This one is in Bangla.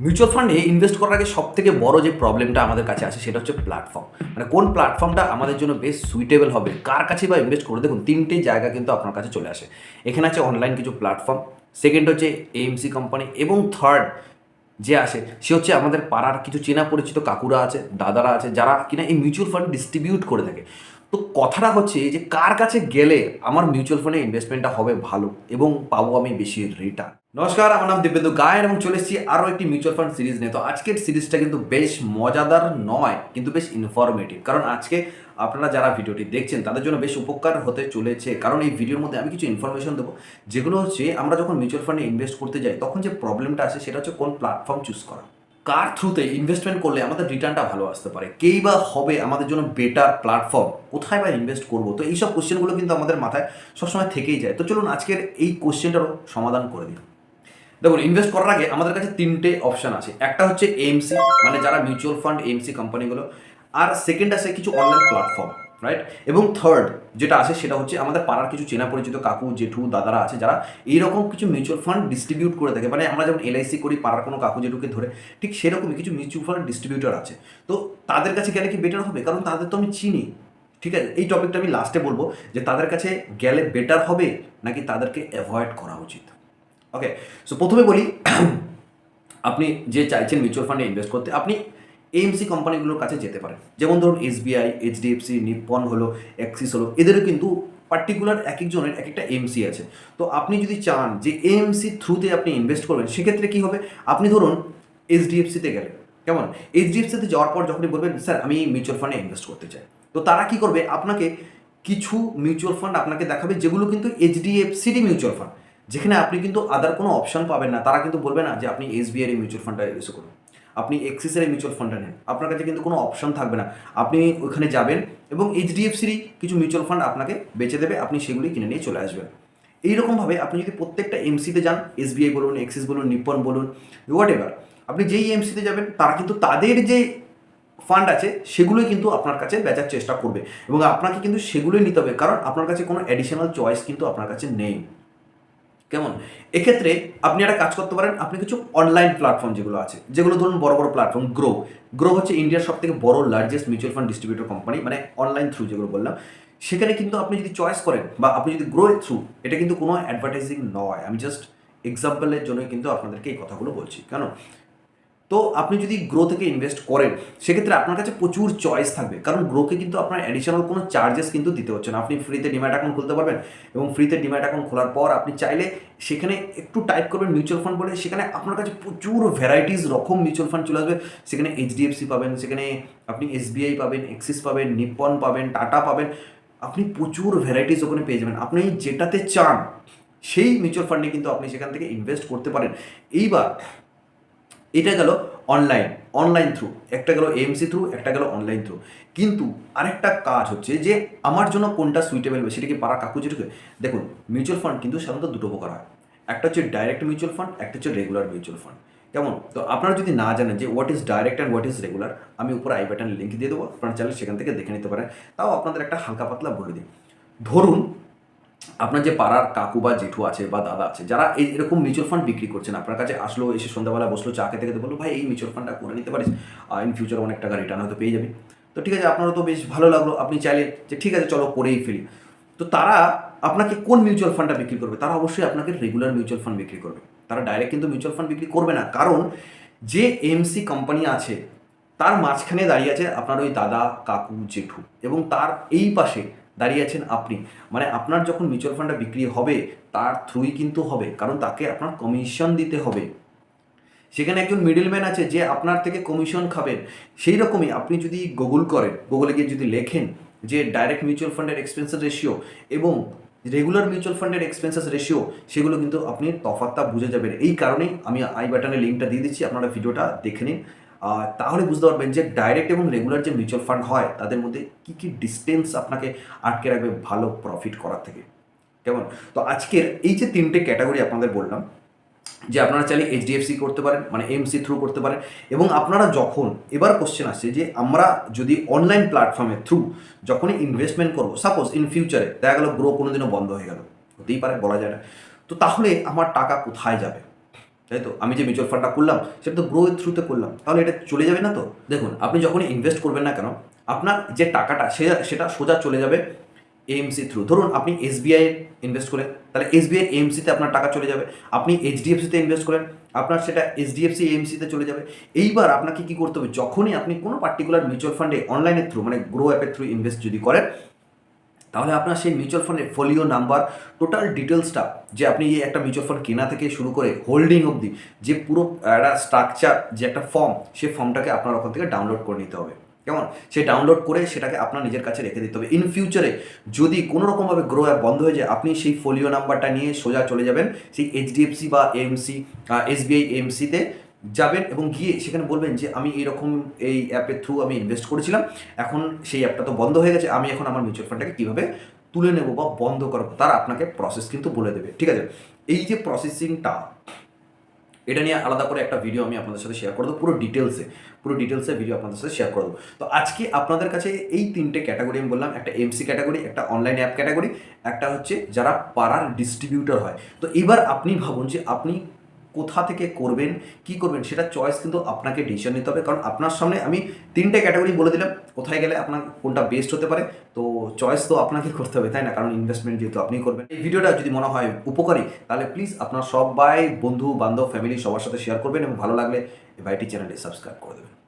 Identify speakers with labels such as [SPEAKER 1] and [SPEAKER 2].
[SPEAKER 1] মিউচুয়াল ফান্ডে ইনভেস্ট করার আগে সবথেকে বড় যে প্রবলেমটা আমাদের কাছে আসে সেটা হচ্ছে প্ল্যাটফর্ম। মানে কোন প্ল্যাটফর্মটা আমাদের জন্য বেশ সুইটেবল হবে, কার কাছে বা ইনভেস্ট করে। দেখুন, তিনটে জায়গা কিন্তু আপনার কাছে চলে আসে। এখানে আছে অনলাইন কিছু প্ল্যাটফর্ম, সেকেন্ড হচ্ছে এএমসি কোম্পানি, এবং থার্ড যে আসে সে হচ্ছে আমাদের পাড়ার কিছু চেনা পরিচিত কাকুরা আছে, দাদারা আছে, যারা কিনা এই মিউচুয়াল ফান্ড ডিস্ট্রিবিউট করে থাকে। তো কথাটা হচ্ছে যে কার কাছে গেলে আমার মিউচুয়াল ফান্ডে ইনভেস্টমেন্টটা হবে ভালো এবং পাবো আমি বেশি রিটার্ন। নমস্কার, আমার নাম দিব্যেন্দু গায়েন এবং চলে এসেছি আরও একটি মিউচুয়াল ফান্ড সিরিজ নিয়ে। তো আজকের সিরিজটা কিন্তু বেশ মজাদার নয়, কিন্তু বেশ ইনফরমেটিভ, কারণ আজকে আপনারা যারা ভিডিওটি দেখছেন তাদের জন্য বেশ উপকার হতে চলেছে। কারণ এই ভিডিওর মধ্যে আমি কিছু ইনফরমেশন দেবো, যেগুলো হচ্ছে আমরা যখন মিউচুয়াল ফান্ডে ইনভেস্ট করতে যাই তখন যে প্রবলেমটা আসে সেটা হচ্ছে কোন প্ল্যাটফর্ম চুজ করা, কার থ্রুতে ইনভেস্টমেন্ট করলে আমাদের রিটার্নটা ভালো আসতে পারে, কেই বা হবে আমাদের জন্য বেটার প্ল্যাটফর্ম, কোথায় বা ইনভেস্ট করবো। তো এইসব কোশ্চেনগুলো কিন্তু আমাদের মাথায় সবসময় থেকেই যায়। তো চলুন আজকের এই কোশ্চেনটারও সমাধান করে দিই। দেখুন, ইনভেস্ট করার আগে আমাদের কাছে তিনটে অপশন আছে। একটা হচ্ছে এএমসি, মানে যারা মিউচুয়াল ফান্ড এএমসি কোম্পানিগুলো। আর সেকেন্ড আছে কিছু অনলাইন প্ল্যাটফর্ম, রাইট। এবং থার্ড যেটা আছে সেটা হচ্ছে আমাদের পাড়ার কিছু চেনা পরিচিত কাকু জেঠু দাদারা আছে, যারা এইরকম কিছু মিউচুয়াল ফান্ড ডিস্ট্রিবিউট করে থাকে। মানে আমরা যেমন এলআইসি করি পাড়ার কোনো কাকু জেঠুকে ধরে, ঠিক সেরকমই কিছু মিউচুয়াল ফান্ড ডিস্ট্রিবিউটর আছে। তো তাদের কাছে গেলে কি বেটার হবে? কারণ তাদের তো আমি চিনি। ঠিক আছে, এই টপিকটা আমি লাস্টে বলবো যে তাদের কাছে গেলে বেটার হবে নাকি তাদেরকে অ্যাভয়েড করা উচিত। ওকে, সো প্রথমে বলি, আপনি যে চাইছেন মিউচুয়াল ফান্ডে ইনভেস্ট করতে, আপনি এএমসি কোম্পানিগুলোর কাছে যেতে পারেন। যেমন ধরুন এসবিআই, এইচডিএফসি, নিপ্পন হলো, অ্যাক্সিস হলো, এদেরও কিন্তু পার্টিকুলার এক একজনের এক একটা এমসি আছে। তো আপনি যদি চান যে এএমসি থ্রুতে আপনি ইনভেস্ট করবেন, সেক্ষেত্রে কী হবে, আপনি ধরুন এইচডিএফসিতে গেলেন। কেমন? এইচডিএফসিতে যাওয়ার পর যখনই বলবেন স্যার আমি মিউচুয়াল ফান্ডে ইনভেস্ট করতে চাই, তো তারা কী করবে, আপনাকে কিছু মিউচুয়াল ফান্ড আপনাকে দেখাবে যেগুলো কিন্তু এইচডিএফসিরই মিউচুয়াল ফান্ড, যেখানে আপনি কিন্তু আদার কোনো অপশন পাবেন না। তারা কিন্তু বলবে না যে আপনি এসবিআই এর মিউচুয়াল ফান্ডটা ইউজ করুন, আপনি এক্সিসের মিউচুয়াল ফান্ডটা নেন। আপনার কাছে কিন্তু কোনো অপশন থাকবে না। আপনি ওখানে যাবেন এবং এইচডিএফসিরই কিছু মিউচুয়াল ফান্ড আপনাকে বেচে দেবে, আপনি সেগুলি কিনে নিয়ে চলে আসবেন। এইরকমভাবে আপনি যদি প্রত্যেকটা এমসিতে যান, এসবিআই বলুন, এক্সিস বলুন, নিপ্পন বলুন, হোয়াট এভার, আপনি যেই এমসিতে যাবেন তারা কিন্তু তাদের যে ফান্ড আছে সেগুলোই কিন্তু আপনার কাছে বেচার চেষ্টা করবে, এবং আপনাকে কিন্তু সেগুলোই নিতে হবে, কারণ আপনার কাছে কোনো অ্যাডিশনাল চয়েস কিন্তু আপনার কাছে নেই। কেমন? এক্ষেত্রে আপনি একটা কাজ করতে পারেন, আপনি কিছু অনলাইন প্ল্যাটফর্ম যেগুলো আছে, যেগুলো ধরুন বড় বড় প্ল্যাটফর্ম, গ্রো হচ্ছে ইন্ডিয়ার সব থেকে বড় largest mutual fund distributor company, মানে অনলাইন থ্রু যেগুলো বললাম। সেখানে কিন্তু আপনি যদি চয়েস করেন বা আপনি যদি গ্রো এর থ্রু, এটা কিন্তু কোনো অ্যাডভার্টাইজিং নয়, আমি জাস্ট এক্সাম্পলের জন্যই কিন্তু আপনাদেরকে এই কথাগুলো বলছি। কেন? তো আপনি যদি গ্রো থেকে ইনভেস্ট করেন, সেক্ষেত্রে আপনার কাছে প্রচুর চয়েস থাকবে, কারণ গ্রোকে কিন্তু আপনার অ্যাডিশনাল কোনো চার্জেস কিন্তু দিতে হচ্ছে না। আপনি ফ্রিতে ডিম্যাট অ্যাকাউন্ট খুলতে পারবেন, এবং ফ্রিতে ডিম্যাট অ্যাকাউন্ট খোলার পর আপনি চাইলে সেখানে একটু টাইপ করবেন মিউচুয়াল ফান্ড বলে, সেখানে আপনার কাছে প্রচুর ভ্যারাইটিস রকম মিউচুয়াল ফান্ড চলে আসবে। সেখানে এইচডিএফসি পাবেন, সেখানে আপনি এসবিআই পাবেন, এক্সিস পাবেন, নিপ্পন পাবেন, টাটা পাবেন, আপনি প্রচুর ভ্যারাইটিস ওখানে পেয়ে যাবেন। আপনি যেটাতে চান সেই মিউচুয়াল ফান্ডে কিন্তু আপনি সেখান থেকে ইনভেস্ট করতে পারেন। এইবার এটা গেল অনলাইন অনলাইন থ্রু, একটা গেল এএমসি থ্রু, একটা গেল অনলাইন থ্রু। কিন্তু আরেকটা কাজ হচ্ছে যে আমার জন্য কোনটা সুইটেবল হবে, সেটা কি পাড়া কাকু যেটুকু। দেখুন, মিউচুয়াল ফান্ড কিন্তু সাধারণত দুটো প্রকার হয়, একটা হচ্ছে ডাইরেক্ট মিউচুয়াল ফান্ড, একটা হচ্ছে রেগুলার মিউচুয়াল ফান্ড। কেমন? তো আপনারা যদি না জানেন যে what is direct and what is regular, আমি উপরে আই বাটন লিঙ্ক দিয়ে দেবো, আপনারা চাইলে সেখান থেকে দেখে নিতে পারেন। তাও আপনাদের একটা হালকা পাতলা বলে দিই। ধরুন আপনার যে পাড়ার কাকু বা জেঠু আছে বা দাদা আছে, যারা এরকম মিউচুয়াল ফান্ড বিক্রি করছেন, আপনার কাছে আসলো, এসে সন্ধ্যাবেলা বসলো, চা খেতে খেতে বললো ভাই এই মিউচুয়াল ফান্ডটা করে নিতে পারিস, ইন ফিউচার অনেক টাকা রিটার্ন হয়তো পেয়ে যাবি। তো ঠিক আছে, আপনারও তো বেশ ভালো লাগলো, আপনি চাইলে যে ঠিক আছে চলো করেই ফেলি। তো তারা আপনাকে কোন মিউচুয়াল ফান্ডটা বিক্রি করবে? তারা অবশ্যই আপনাকে রেগুলার মিউচুয়াল ফান্ড বিক্রি করবে। তারা ডাইরেক্ট কিন্তু মিউচুয়াল ফান্ড বিক্রি করবে না, কারণ যে এমসি কোম্পানি আছে তার মাঝখানে দাঁড়িয়ে আছে আপনার ওই দাদা কাকু জেঠু, এবং তার এই পাশে দাঁড়িয়ে আছেন আপনি। মানে আপনার যখন মিউচুয়াল ফান্ডটা বিক্রি হবে তার থ্রুই কিন্তু হবে, কারণ তাকে আপনার কমিশন দিতে হবে। সেখানে একজন মিডলম্যান আছে যে আপনার থেকে কমিশন খাবেন। সেই রকমই আপনি যদি গুগল করেন, গুগলে গিয়ে যদি লেখেন যে ডাইরেক্ট মিউচুয়াল ফান্ডের এক্সপেন্সেস রেশিও এবং রেগুলার মিউচুয়াল ফান্ডের এক্সপেন্সেস রেশিও, সেগুলো কিন্তু আপনি তফাৎটা বুঝে যাবেন। এই কারণেই আমি আই বাটনে লিঙ্কটা দিয়ে দিচ্ছি, আপনারা ভিডিওটা দেখে নিন। তাহলে বুঝতে পারবেন যে ডাইরেক্ট এবং রেগুলার যে মিউচুয়াল ফান্ড হয় তাদের মধ্যে কী কী ডিস্টেন্স আপনাকে আটকে রাখবে ভালো প্রফিট করার থেকে। কেমন? তো আজকের এই যে তিনটে ক্যাটাগরি আপনাদের বললাম, যে আপনারা চাইলে এইচডিএফসি করতে পারেন, মানে এমসি থ্রু করতে পারেন, এবং আপনারা যখন, এবার কোশ্চেন আসছে যে আমরা যদি অনলাইন প্ল্যাটফর্মের থ্রু যখনই ইনভেস্টমেন্ট করবো, সাপোজ ইন ফিউচারে দেখা গেলো গ্রো কোনো দিনও বন্ধ হয়ে গেল, হতেই পারে, বলা যায় না, তো তাহলে আমার টাকা কোথায় যাবে? তাই তো? আমি যে মিউচুয়াল ফান্ডটা করলাম সেটা তো গ্রো থ্রুতে করলাম, তাহলে এটা চলে যাবে না তো? দেখুন, আপনি যখনই ইনভেস্ট করবেন না কেন, আপনার যে টাকাটা সেটা সোজা চলে যাবে এএমসি থ্রু। ধরুন আপনি এসবিআই ইনভেস্ট করেন, তাহলে এসবিআই এএমসিতে আপনার টাকা চলে যাবে। আপনি এইচডিএফসিতে ইনভেস্ট করেন, আপনার সেটা এইচডিএফসি এএমসিতে চলে যাবে। এইবার আপনাকে কী করতে হবে, যখনই আপনি কোনো পার্টিকুলার মিউচুয়াল ফান্ডে অনলাইনের থ্রু মানে গ্রো অ্যাপের থ্রু ইনভেস্ট যদি করেন, তাহলে আপনার সেই মিউচুয়াল ফান্ডের ফোলিও নাম্বার, টোটাল ডিটেলসটা, যে আপনি এই একটা মিউচুয়াল ফান্ড কেনা থেকে শুরু করে হোল্ডিং অবধি যে পুরো একটা স্ট্রাকচার, যে একটা ফর্ম, সেই ফর্মটাকে আপনার ওখান থেকে ডাউনলোড করে নিতে হবে। কেমন? সেই ডাউনলোড করে সেটাকে আপনার নিজের কাছে রেখে দিতে হবে। ইন ফিউচারে যদি কোনো রকমভাবে গ্রো অ্যাপ বন্ধ হয়ে যায়, আপনি সেই ফোলিও নাম্বারটা নিয়ে সোজা চলে যাবেন সেই এইচডিএফসি বা এএমসি, এসবিআই এএমসিতে যাবেন এবং গিয়ে সেখানে বলবেন যে আমি এইরকম এই অ্যাপের থ্রু আমি ইনভেস্ট করেছিলাম, এখন সেই অ্যাপটা তো বন্ধ হয়ে গেছে, আমি এখন আমার মিউচুয়াল ফান্ডটাকে কীভাবে তুলে নেবো বা বন্ধ করবো, তারা আপনাকে প্রসেস কিন্তু বলে দেবে। ঠিক আছে? এই যে প্রসেসিংটা, এটা নিয়ে আলাদা করে একটা ভিডিও আমি আপনাদের সাথে শেয়ার করে দেবো, পুরো ডিটেলসে ভিডিও আপনাদের সাথে শেয়ার করে দেবো। তো আজকে আপনাদের কাছে এই তিনটে ক্যাটাগরি আমি বললাম, একটা এমসি ক্যাটাগরি, একটা অনলাইন অ্যাপ ক্যাটাগরি, একটা হচ্ছে যারা পাড়ার ডিস্ট্রিবিউটর হয়। তো এবার আপনি ভাবুন যে আপনি কোথা থেকে করবেন, কি করবেন, সেটা চয়েস কিন্তু আপনাকে ডিসিশন নিতে হবে। কারণ আপনার সামনে আমি তিনটে ক্যাটাগরি বলে দিলাম, কোথায় গেলে আপনার কোনটা বেস্ট হতে পারে, তো চয়েস তো আপনাকে করতে হবে, তাই না? কারণ ইনভেস্টমেন্ট যেহেতু আপনি করবেন। এই ভিডিওটা যদি মনে হয় উপকারী, তাহলে প্লিজ আপনার সবাই বন্ধু বান্ধব ফ্যামিলি সবার সাথে শেয়ার করবেন এবং ভালো লাগলে এই ভাইটি চ্যানেলটি সাবস্ক্রাইব করে দেবেন।